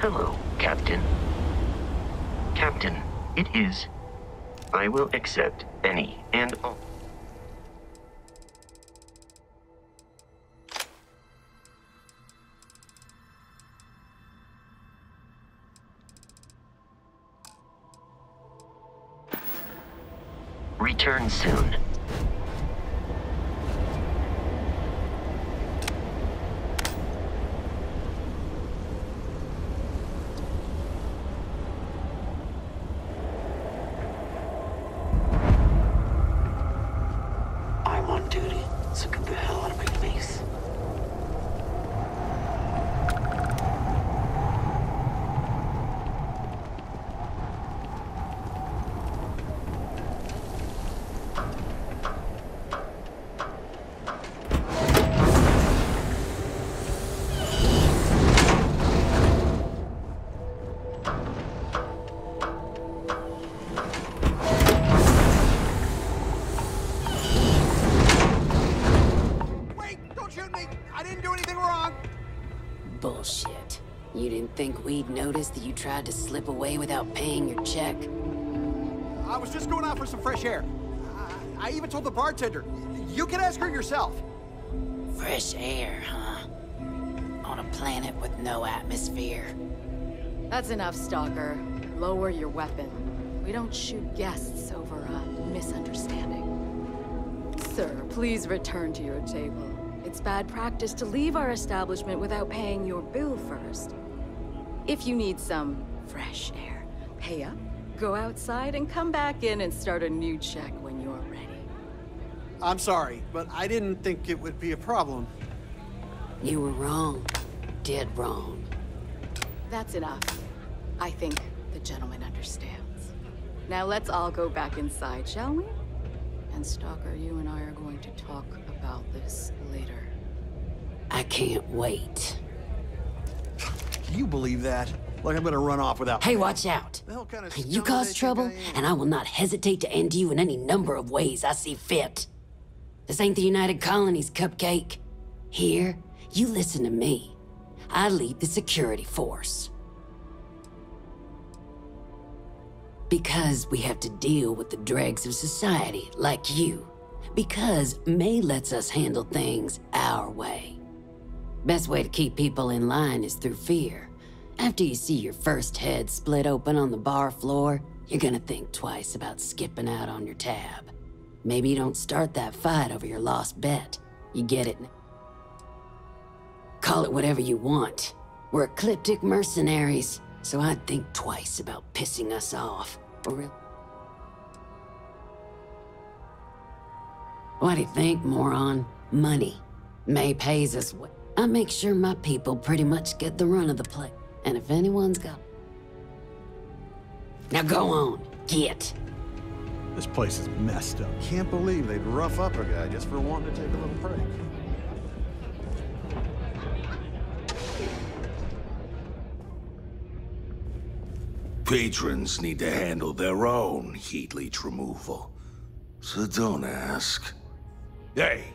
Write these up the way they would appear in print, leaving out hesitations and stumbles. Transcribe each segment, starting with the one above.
Hello, Captain. Captain, it is. I will accept any and all. Return soon. I'm on duty, so get the hell out of my face. Bullshit. You didn't think we'd notice that you tried to slip away without paying your check? I was just going out for some fresh air. I even told the bartender. You can ask her yourself. Fresh air, huh? On a planet with no atmosphere. That's enough, Stalker. Lower your weapon. We don't shoot guests over a misunderstanding. Sir, please return to your table. It's bad practice to leave our establishment without paying your bill first. If you need some fresh air, pay up, go outside, and come back in and start a new check when you're ready. I'm sorry, but I didn't think it would be a problem. You were wrong. Dead wrong. That's enough. I think the gentleman understands. Now let's all go back inside, shall we? And Stalker, you and I are going to talk about this later. I can't wait. Can you believe that? Like I'm gonna run off without... Hey, watch out! The hell kind of You cause trouble, and I will not hesitate to end you in any number of ways I see fit. This ain't the United Colonies, Cupcake. Here, you listen to me. I lead the security force. Because we have to deal with the dregs of society, like you. Because May lets us handle things our way. Best way to keep people in line is through fear. After you see your first head split open on the bar floor, you're gonna think twice about skipping out on your tab. Maybe you don't start that fight over your lost bet. You get it? Call it whatever you want. We're ecliptic mercenaries, so I'd think twice about pissing us off. For real. What do you think, moron? Money. May pays us what? I make sure my people pretty much get the run of the place. And if anyone's got... Now go on, get. This place is messed up. Can't believe they'd rough up a guy just for wanting to take a little break. Patrons need to handle their own heat leech removal, so don't ask. Hey,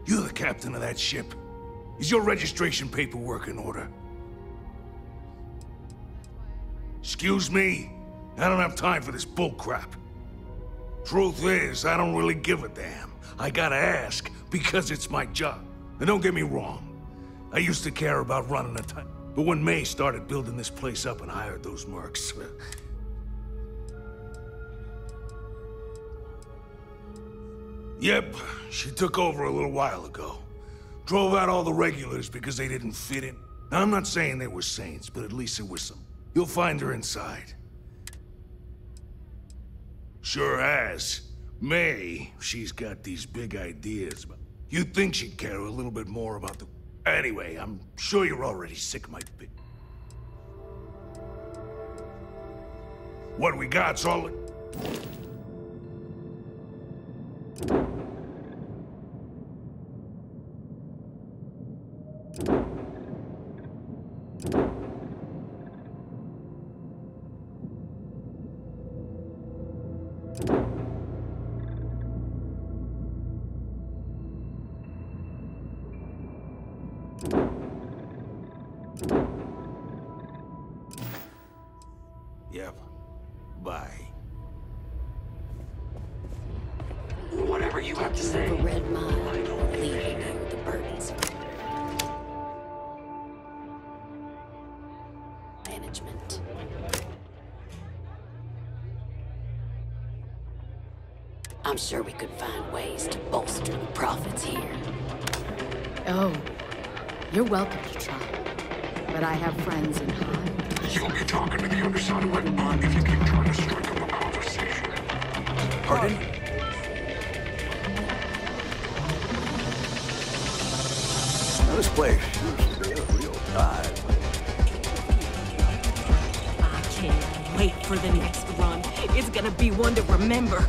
you're the captain of that ship. Is your registration paperwork in order? Excuse me? I don't have time for this bullcrap. Truth is, I don't really give a damn. I gotta ask, because it's my job. And don't get me wrong, I used to care about running a time. But when May started building this place up and hired those mercs... Yep, she took over a little while ago. Drove out all the regulars because they didn't fit in. Now, I'm not saying they were saints, but at least there was some. You'll find her inside. Sure has. May, she's got these big ideas, but you'd think she'd care a little bit more about the... Anyway, I'm sure you're already sick of my bit. What we got's all... Yep. Bye. Whatever you have to say. The Red Mile, leaving you the burdens of management. I'm sure we could find ways to bolster the profits here. Oh, you're welcome to try. But I have friends in high. You'll be talking to the underside of Red Mile if you keep trying to strike up a conversation. Pardon? This place is real tight. I can't wait for the next run. It's gonna be one to remember.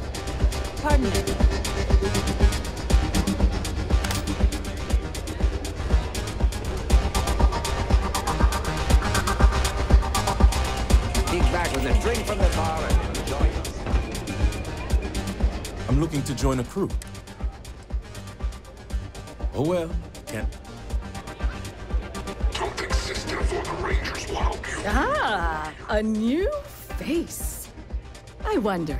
Pardon me. Kick back with a drink from the bar and enjoy it. I'm looking to join a crew. Oh well, can't. Don't exist for the Rangers will help you. Ah, a new face. I wonder,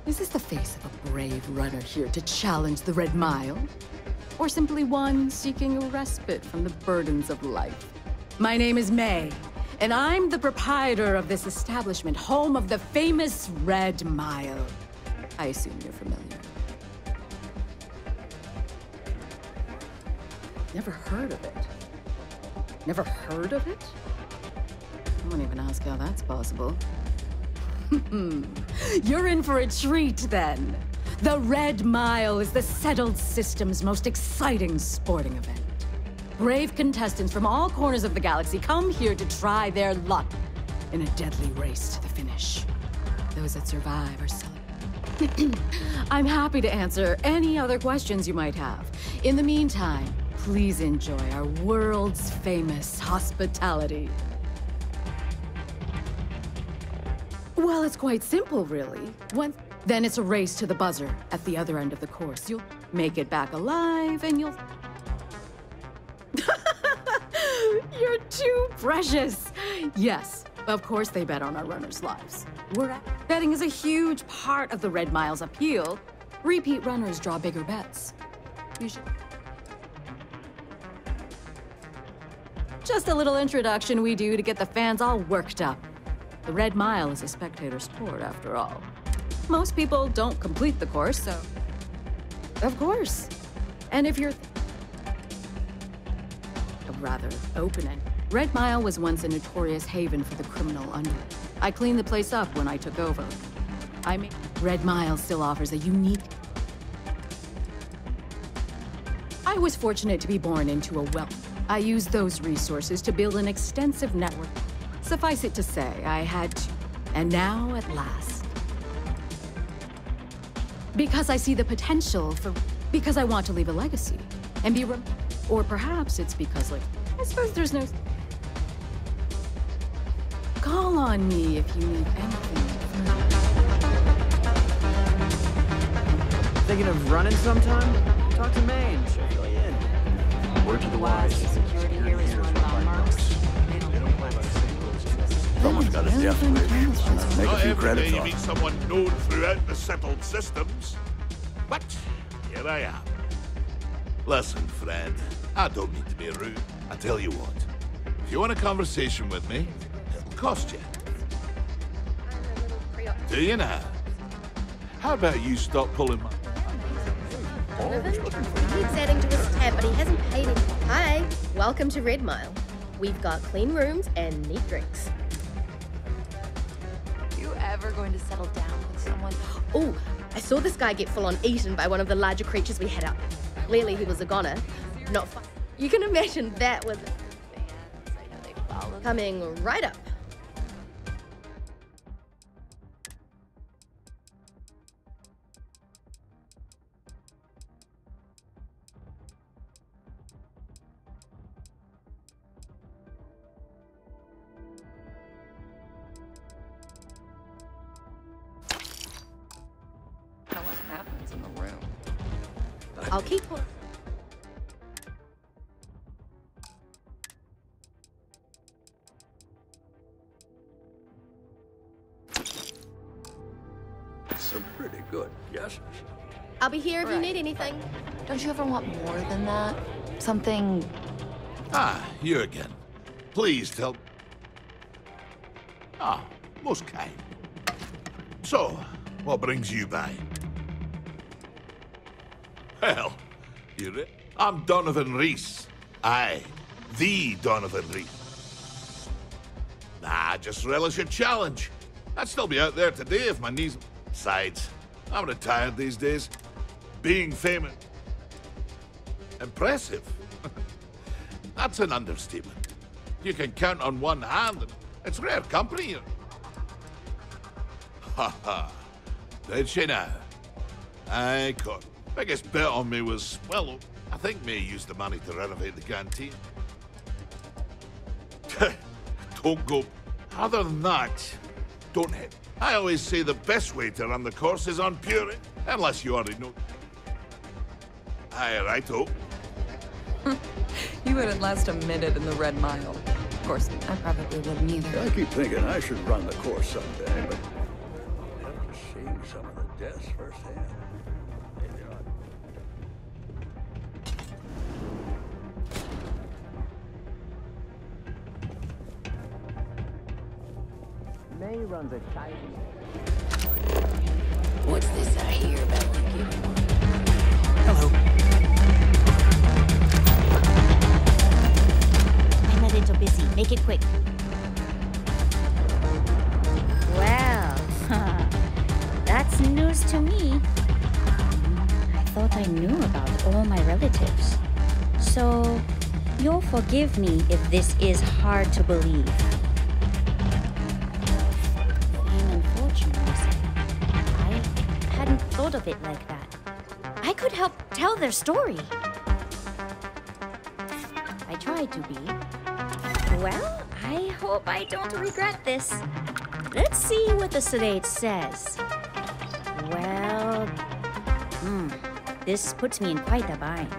is this the face of a brave runner here to challenge the Red Mile? Or simply one seeking a respite from the burdens of life? My name is May, and I'm the proprietor of this establishment, home of the famous Red Mile. I assume you're familiar. Never heard of it. Never heard of it? I won't even ask how that's possible. You're in for a treat, then. The Red Mile is the settled system's most exciting sporting event. Brave contestants from all corners of the galaxy come here to try their luck in a deadly race to the finish. Those that survive are celebrated. I'm happy to answer any other questions you might have. In the meantime, please enjoy our world's famous hospitality. Well, it's quite simple, really. Then it's a race to the buzzer at the other end of the course. You'll make it back alive, and you'll... You're too precious! Yes, of course they bet on our runners' lives. Betting is a huge part of the Red Mile's appeal. Repeat runners draw bigger bets. You should... Just a little introduction we do to get the fans all worked up. The Red Mile is a spectator sport, after all. Most people don't complete the course, so... Of course. And if you're... rather open-end. Red Mile was once a notorious haven for the criminal underworld. I cleaned the place up when I took over. Red Mile still offers a unique... I was fortunate to be born into a wealth. I used those resources to build an extensive network. Suffice it to say, I had to. And now, at last. Because I see the potential for... Because I want to leave a legacy. And be or perhaps it's because, like, I suppose there's no... Call on me if you need anything. Thinking of running sometime? Talk to May and she'll fill you in. Word to the wise. Security here is run by marks. They don't play by the same rules. Someone's got a death wish. Make a Not few every credits day you on meet it. someone known throughout the settled systems. But here I am. Listen, friend, I don't mean to be rude. I tell you what, if you want a conversation with me, it'll cost you. Do you now? How about you stop pulling my... Keeps adding to his tab, but he hasn't paid it. Hi, welcome to Red Mile. We've got clean rooms and neat drinks. You ever going to settle down with someone? Oh, I saw this guy get full-on eaten by one of the larger creatures we had up. Clearly he was a goner, not fun. You can imagine that with coming right up. What happens in the room? I'll keep... some pretty good guesses. I'll be here if you need anything. Don't you ever want more than that? Something... Ah, you again. Please tell... Ah, most kind. So, what brings you by? Well, I'm Donovan Reese. Aye, the Donovan Reese. Nah, just relish a challenge. I'd still be out there today if my knees... Besides, I'm retired these days. Being famous... Impressive. That's an understatement. You can count on one hand, and it's rare company. Ha ha. Did she now? Aye, caught. Biggest bet on me was, well, I think May used the money to renovate the canteen. Don't go. Other than that, don't hit. I always say the best way to run the course is on pure, unless you already know. Aye, righto. You wouldn't last a minute in the Red Mile. Of course, I probably wouldn't either. I keep thinking I should run the course someday, but after seeing some of the deaths firsthand, maybe not. May runs a shiny. What's this I hear about you? Hello. I'm a little busy. Make it quick. Well, that's news to me. I thought I knew about all my relatives. So, you'll forgive me if this is hard to believe. Fame and fortune, you say? I hadn't thought of it like that. I could help tell their story. I tried to be. Well, I hope I don't regret this. Let's see what the Slate says. Well, this puts me in quite a bind.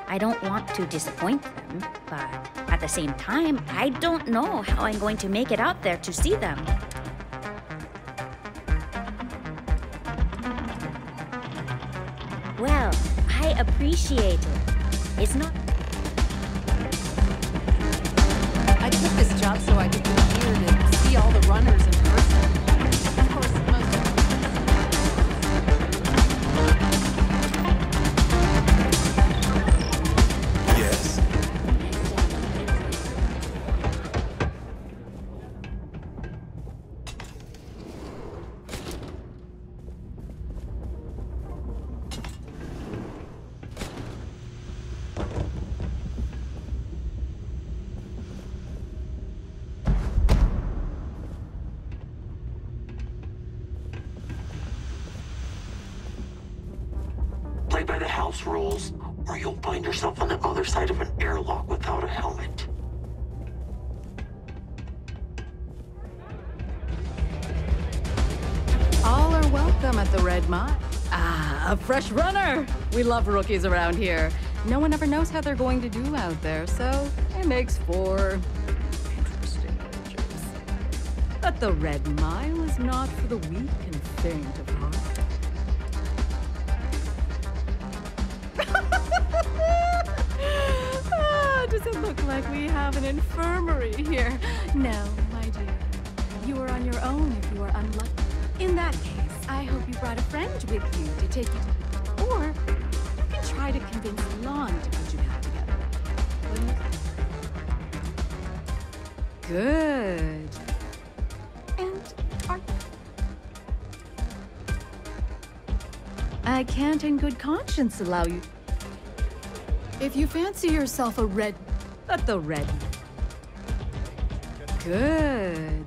I don't want to disappoint them, but at the same time, I don't know how I'm going to make it out there to see them. Well, I appreciate it. It's not... I took this job so I could be here to see all the runners in person. Of course, most of Yes. Play by the house rules, or you'll find yourself on the other side of an airlock without a helmet. all are welcome at the Red Mile. Ah, a fresh runner! We love rookies around here. No one ever knows how they're going to do out there, so it makes for interesting adventures. But the Red Mile is not for the weak and faint of heart. Does it look like we have an infirmary here? No, my dear. You are on your own if you are unlucky. In that case, I hope you brought a friend with you to take you to... Or you can try to convince Lon to put you back together. Good. And are... I can't in good conscience allow you... If you fancy yourself a red... But the red... Good.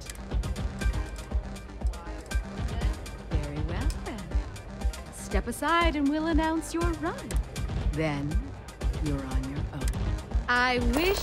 Very well, then. Step aside and we'll announce your run. Then, you're on your own. I wish...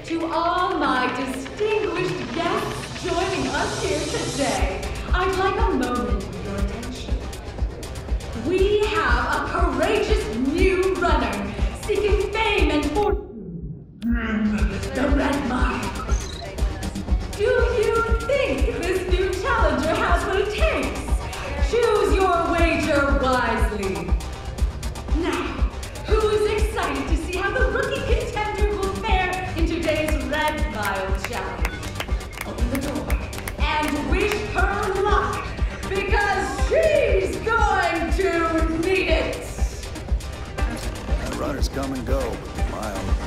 To all my distinguished guests joining us here today, I'd like a moment of your attention. We have a courageous new runner seeking fame and fortune in the Red Mile. Do you think this new challenger has what it takes? Choose your wager wisely. Now, who's excited to see how the rookie contender will fare in today's Red Mile challenge? Open the door and wish her luck, because she's going to need it! Runners come and go, but the mile remains.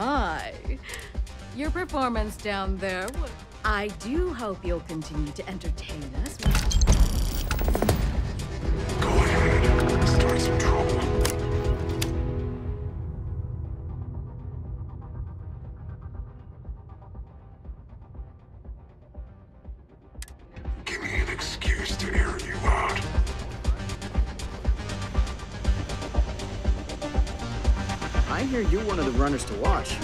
my. Your performance down there. I do hope you'll continue to entertain us. Go ahead. Start some trouble. Give me an excuse to air you out. I hear you're one of the runners to watch.